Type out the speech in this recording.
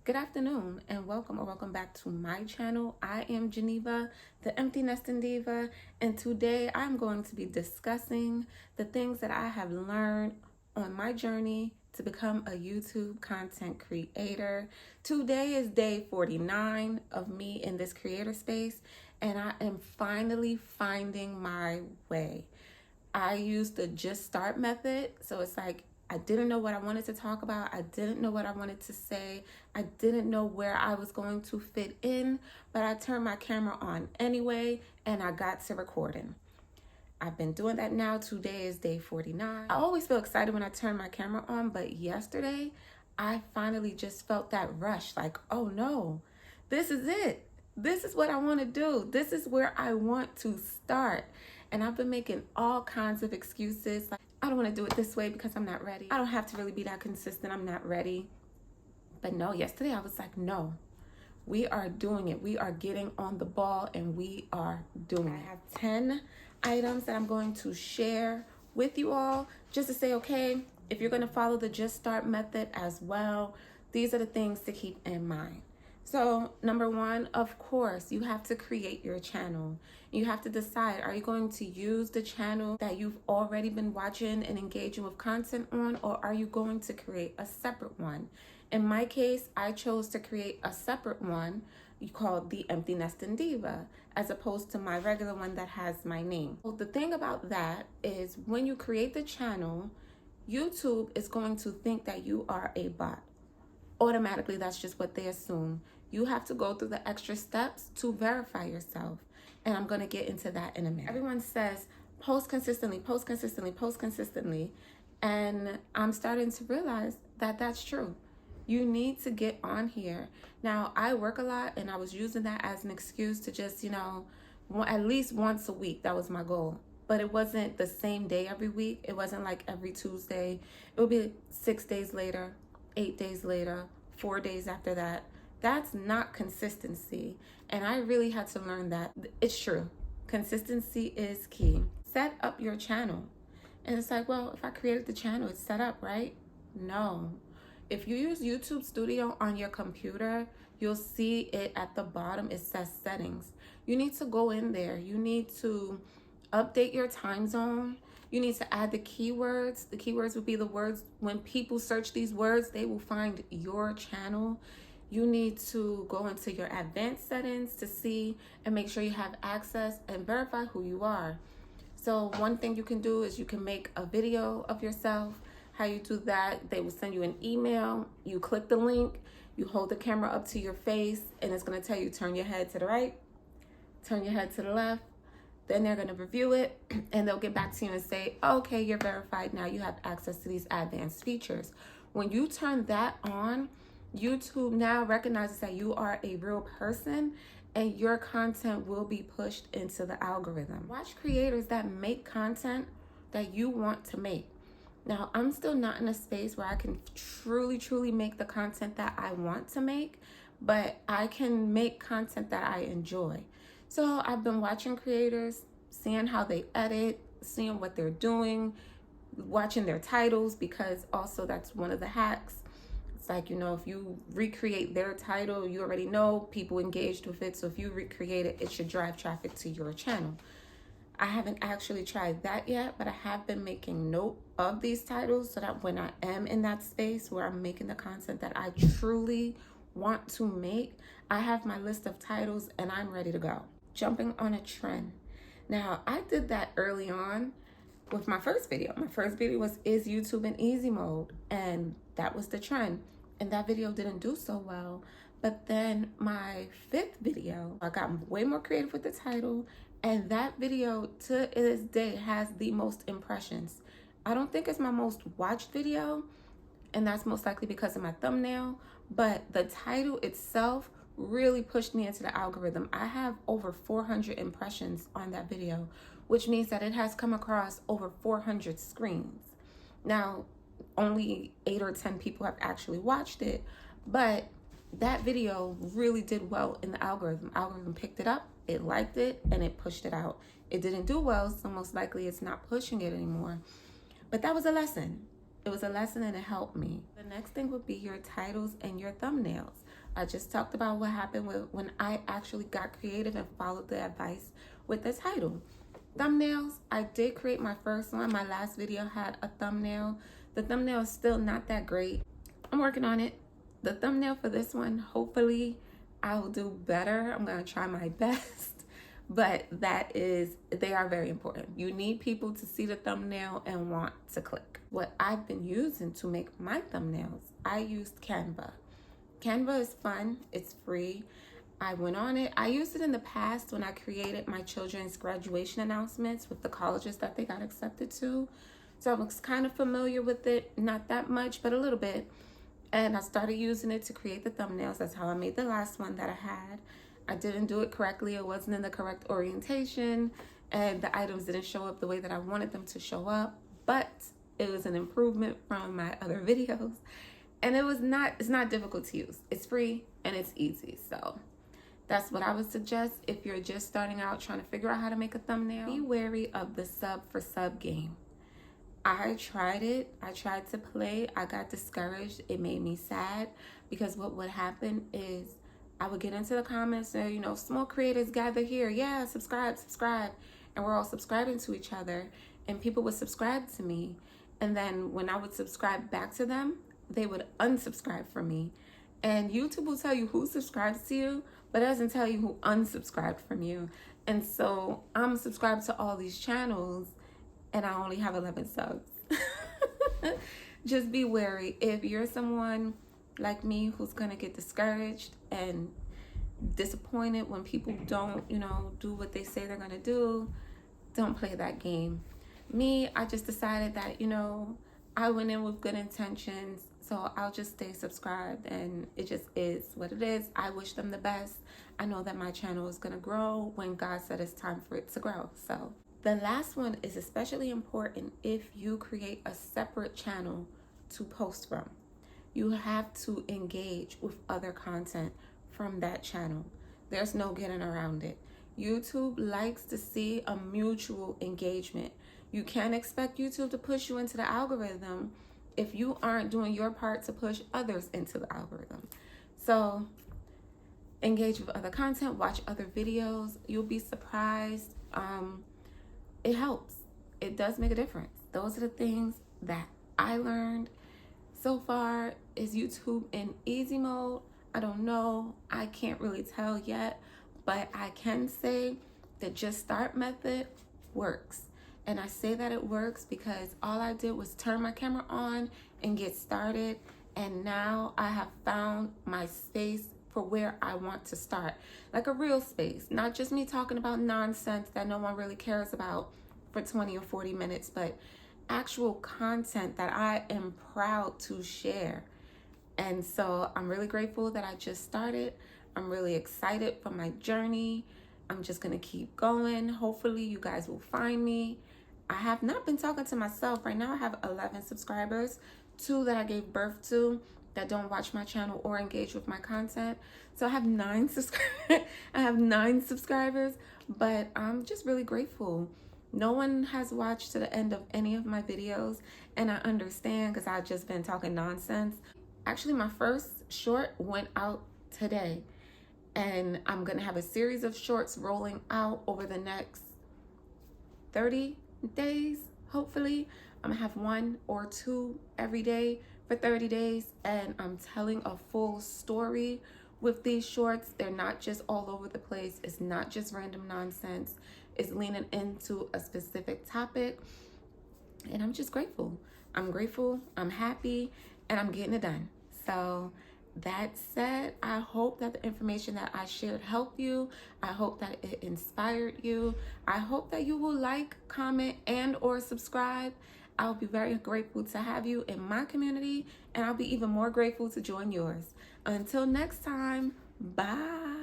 Good afternoon and welcome back to my channel. I am Geneva, the Empty Nesting Diva, and today I'm going to be discussing the things that I have learned on my journey to become a YouTube content creator. Today is day 49 of me in this creator space, and I am finally finding my way. I used the just start method, so it's like I didn't know what I wanted to talk about. I didn't know what I wanted to say. I didn't know where I was going to fit in, but I turned my camera on anyway and I got to recording. I've been doing that now. Today is day 49. I always feel excited when I turn my camera on, but yesterday I finally just felt that rush like, oh no, this is it. This is what I want to do. This is where I want to start. And I've been making all kinds of excuses. Like, I don't want to do it this way because I'm not ready. I don't have to really be that consistent. I'm not ready. But no, yesterday I was like, no, we are doing it. We are getting on the ball and we are doing it. I have 10 items that I'm going to share with you all just to say, okay, if you're going to follow the just start method as well, these are the things to keep in mind. So number one, of course, you have to create your channel. You have to decide, are you going to use the channel that you've already been watching and engaging with content on, or are you going to create a separate one? In my case, I chose to create a separate one called the Empty Nesting Diva, as opposed to my regular one that has my name. Well, the thing about that is when you create the channel, YouTube is going to think that you are a bot. Automatically, that's just what they assume. You have to go through the extra steps to verify yourself. And I'm going to get into that in a minute. Everyone says, post consistently, post consistently, post consistently. And I'm starting to realize that that's true. You need to get on here. Now, I work a lot and I was using that as an excuse to just, at least once a week. That was my goal. But it wasn't the same day every week. It wasn't like every Tuesday. It would be 6 days later, 8 days later, 4 days after that. That's not consistency. And I really had to learn that. It's true. Consistency is key. Set up your channel. And it's like, well, if I created the channel, it's set up, right? No. If you use YouTube Studio on your computer, you'll see it at the bottom. It says settings. You need to go in there. You need to update your time zone. You need to add the keywords. The keywords would be the words. When people search these words, they will find your channel. You need to go into your advanced settings to see and make sure you have access and verify who you are. So one thing you can do is you can make a video of yourself. How you do that, they will send you an email. You click the link, you hold the camera up to your face, and it's going to tell you turn your head to the right, turn your head to the left. Then they're going to review it and they'll get back to you and say, okay, you're verified. Now you have access to these advanced features. When you turn that on, YouTube now recognizes that you are a real person and your content will be pushed into the algorithm. Watch creators that make content that you want to make. Now, I'm still not in a space where I can truly make the content that I want to make, but I can make content that I enjoy. So I've been watching creators, seeing how they edit, seeing what they're doing, watching their titles, because also that's one of the hacks. It's like, if you recreate their title, you already know people engaged with it. So if you recreate it, it should drive traffic to your channel. I haven't actually tried that yet, but I have been making note of these titles so that when I am in that space where I'm making the content that I truly want to make, I have my list of titles and I'm ready to go. Jumping on a trend. Now, I did that early on with my first video. My first video was, is YouTube in easy mode? And that was the trend. And that video didn't do so well. But then my 5th video, I got way more creative with the title. And that video to this day has the most impressions. I don't think it's my most watched video, and that's most likely because of my thumbnail, but the title itself really pushed me into the algorithm. I have over 400 impressions on that video, which means that it has come across over 400 screens. Now, only 8 or 10 people have actually watched it, but that video really did well in the algorithm. Algorithm picked it up, it liked it, and it pushed it out. It didn't do well, so most likely it's not pushing it anymore. But that was a lesson. It was a lesson and it helped me. The next thing would be your titles and your thumbnails. I just talked about what happened when I actually got creative and followed the advice with the title. Thumbnails, I did create my first one. My last video had a thumbnail. The thumbnail is still not that great. I'm working on it. The thumbnail for this one, hopefully I'll do better. I'm gonna try my best. But they are very important. You need people to see the thumbnail and want to click. What I've been using to make my thumbnails, I used Canva. Canva is fun, it's free. I went on it. I used it in the past when I created my children's graduation announcements with the colleges that they got accepted to. So I was kind of familiar with it, not that much, but a little bit. And I started using it to create the thumbnails. That's how I made the last one that I had. I didn't do it correctly. It wasn't in the correct orientation, and the items didn't show up the way that I wanted them to show up, but it was an improvement from my other videos. And it's not difficult to use. It's free and it's easy. So that's what I would suggest if you're just starting out trying to figure out how to make a thumbnail. Be wary of the sub for sub game. I tried it. I tried to play. I got discouraged. It made me sad because what would happen is I would get into the comments and, small creators gather here. Yeah, subscribe. And we're all subscribing to each other. And people would subscribe to me. And then when I would subscribe back to them, they would unsubscribe from me. And YouTube will tell you who subscribes to you, but it doesn't tell you who unsubscribed from you. And so I'm subscribed to all these channels and I only have 11 subs. Just be wary. If you're someone like me who's gonna get discouraged and disappointed when people don't, do what they say they're gonna do, don't play that game. Me, I just decided that, I went in with good intentions, so I'll just stay subscribed, and it just is what it is. I wish them the best. I know that my channel is gonna grow when God said it's time for it to grow. So the last one is especially important if you create a separate channel to post from. You have to engage with other content from that channel. There's no getting around it. YouTube likes to see a mutual engagement. You can't expect YouTube to push you into the algorithm if you aren't doing your part to push others into the algorithm. So engage with other content, watch other videos. You'll be surprised. It helps. It does make a difference. Those are the things that I learned. So far, is YouTube in easy mode? I don't know. I can't really tell yet, but I can say the just start method works. And I say that it works because all I did was turn my camera on and get started. And now I have found my space for where I want to start. Like a real space, not just me talking about nonsense that no one really cares about for 20 or 40 minutes, but actual content that I am proud to share. And so I'm really grateful that I just started. I'm really excited for my journey. I'm just gonna keep going. Hopefully you guys will find me. I have not been talking to myself. Right now I have 11 subscribers, 2 that I gave birth to that don't watch my channel or engage with my content. So I have 9 subscribers, but I'm just really grateful. No one has watched to the end of any of my videos, and I understand because I've just been talking nonsense. Actually, my first short went out today, and I'm gonna have a series of shorts rolling out over the next 30 days, hopefully. I'm gonna have 1 or 2 every day for 30 days, and I'm telling a full story with these shorts. They're not just all over the place. It's not just random nonsense. It's leaning into a specific topic, and I'm just grateful. I'm grateful, I'm happy, and I'm getting it done. So that said, I hope that the information that I shared helped you. I hope that it inspired you. I hope that you will like, comment, and or subscribe. I'll be very grateful to have you in my community, and I'll be even more grateful to join yours. Until next time, bye.